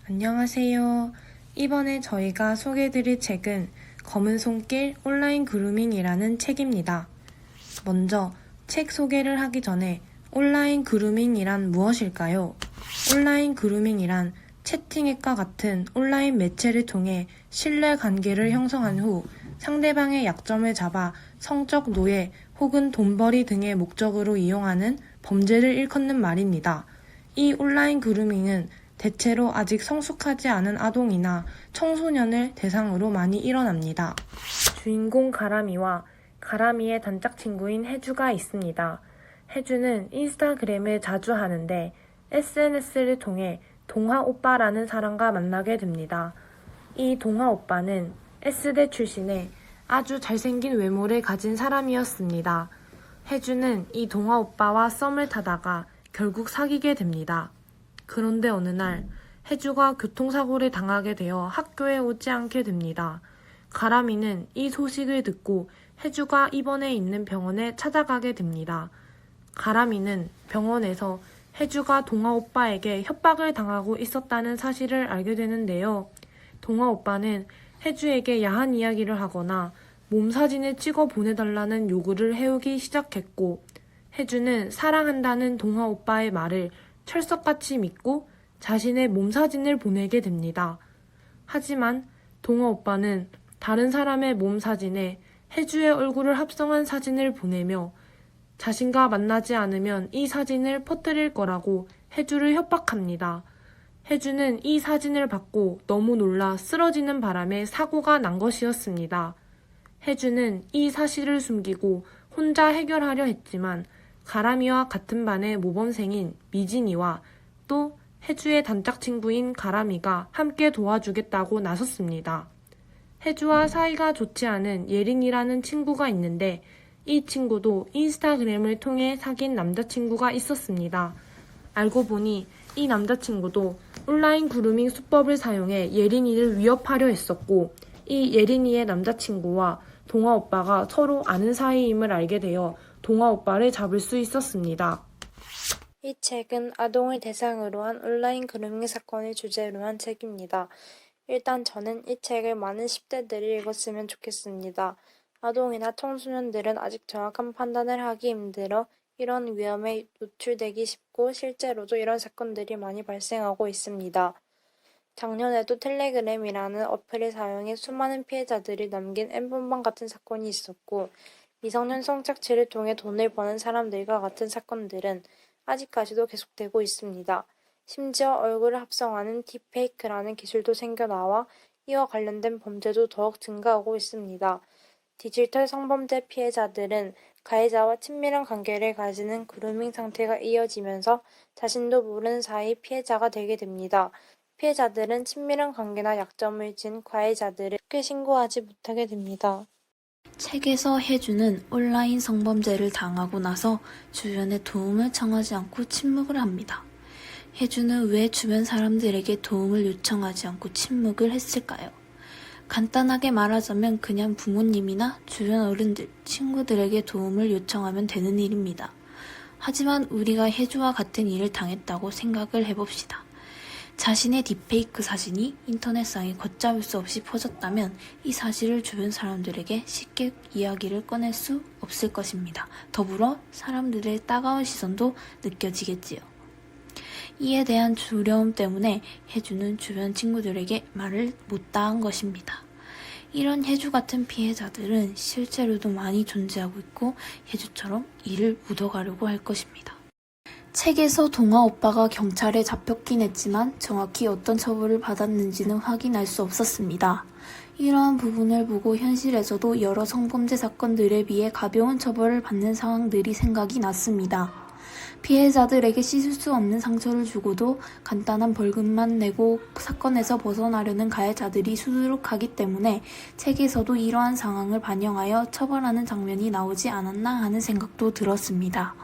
안녕하세요. 이번에 저희가 소개해드릴 책은 검은 손길 온라인 그루밍이라는 책입니다. 먼저 책 소개를 하기 전에 온라인 그루밍이란 무엇일까요? 온라인 그루밍이란 채팅앱과 같은 온라인 매체를 통해 신뢰 관계를 형성한 후 상대방의 약점을 잡아 성적 노예 혹은 돈벌이 등의 목적으로 이용하는 범죄를 일컫는 말입니다. 이 온라인 그루밍은 대체로 아직 성숙하지 않은 아동이나 청소년을 대상으로 많이 일어납니다. 주인공 가람이와 가람이의 단짝 친구인 혜주가 있습니다. 혜주는 인스타그램을 자주 하는데 SNS를 통해 동화 오빠라는 사람과 만나게 됩니다. 이 동화 오빠는 S대 출신의 아주 잘생긴 외모를 가진 사람이었습니다. 혜주는 이 동화 오빠와 썸을 타다가 결국 사귀게 됩니다. 그런데 어느 날 혜주가 교통사고를 당하게 되어 학교에 오지 않게 됩니다. 가람이는 이 소식을 듣고 혜주가 입원해 있는 병원에 찾아가게 됩니다. 가람이는 병원에서 혜주가 동화 오빠에게 협박을 당하고 있었다는 사실을 알게 되는데요. 동화 오빠는 혜주에게 야한 이야기를 하거나 몸 사진을 찍어 보내달라는 요구를 해오기 시작했고, 혜주는 사랑한다는 동화 오빠의 말을 철석같이 믿고 자신의 몸 사진을 보내게 됩니다. 하지만 동화 오빠는 다른 사람의 몸 사진에 혜주의 얼굴을 합성한 사진을 보내며 자신과 만나지 않으면 이 사진을 퍼뜨릴 거라고 혜주를 협박합니다. 혜주는 이 사진을 받고 너무 놀라 쓰러지는 바람에 사고가 난 것이었습니다. 혜주는 이 사실을 숨기고 혼자 해결하려 했지만 가람이와 같은 반의 모범생인 미진이와 또 혜주의 단짝 친구인 가람이가 함께 도와주겠다고 나섰습니다. 혜주와 사이가 좋지 않은 예린이라는 친구가 있는데 이 친구도 인스타그램을 통해 사귄 남자친구가 있었습니다. 알고 보니 이 남자친구도 온라인 그루밍 수법을 사용해 예린이를 위협하려 했었고, 이 예린이의 남자친구와 동화 오빠가 서로 아는 사이임을 알게 되어 동화 오빠를 잡을 수 있었습니다. 이 책은 아동을 대상으로 한 온라인 그루밍 사건을 주제로 한 책입니다. 일단 저는 이 책을 많은 10대들이 읽었으면 좋겠습니다. 아동이나 청소년들은 아직 정확한 판단을 하기 힘들어 이런 위험에 노출되기 쉽고 실제로도 이런 사건들이 많이 발생하고 있습니다. 작년에도 텔레그램이라는 어플을 사용해 수많은 피해자들이 남긴 N번방 같은 사건이 있었고, 미성년 성착취를 통해 돈을 버는 사람들과 같은 사건들은 아직까지도 계속되고 있습니다. 심지어 얼굴을 합성하는 딥페이크라는 기술도 생겨나와 이와 관련된 범죄도 더욱 증가하고 있습니다. 디지털 성범죄 피해자들은 가해자와 친밀한 관계를 가지는 그루밍 상태가 이어지면서 자신도 모르는 사이 피해자가 되게 됩니다. 피해자들은 친밀한 관계나 약점을 진 가해자들을 쉽게 신고하지 못하게 됩니다. 책에서 혜주는 온라인 성범죄를 당하고 나서 주변에 도움을 청하지 않고 침묵을 합니다. 혜주는 왜 주변 사람들에게 도움을 요청하지 않고 침묵을 했을까요? 간단하게 말하자면 그냥 부모님이나 주변 어른들, 친구들에게 도움을 요청하면 되는 일입니다. 하지만 우리가 혜주와 같은 일을 당했다고 생각을 해봅시다. 자신의 딥페이크 사진이 인터넷상에 걷잡을 수 없이 퍼졌다면 이 사실을 주변 사람들에게 쉽게 이야기를 꺼낼 수 없을 것입니다. 더불어 사람들의 따가운 시선도 느껴지겠지요. 이에 대한 두려움 때문에 혜주는 주변 친구들에게 말을 못다 한 것입니다. 이런 혜주 같은 피해자들은 실제로도 많이 존재하고 있고 혜주처럼 이를 묻어가려고 할 것입니다. 책에서 동화 오빠가 경찰에 잡혔긴 했지만 정확히 어떤 처벌을 받았는지는 확인할 수 없었습니다. 이러한 부분을 보고 현실에서도 여러 성범죄 사건들에 비해 가벼운 처벌을 받는 상황들이 생각이 났습니다. 피해자들에게 씻을 수 없는 상처를 주고도 간단한 벌금만 내고 사건에서 벗어나려는 가해자들이 수두룩하기 때문에 책에서도 이러한 상황을 반영하여 처벌하는 장면이 나오지 않았나 하는 생각도 들었습니다.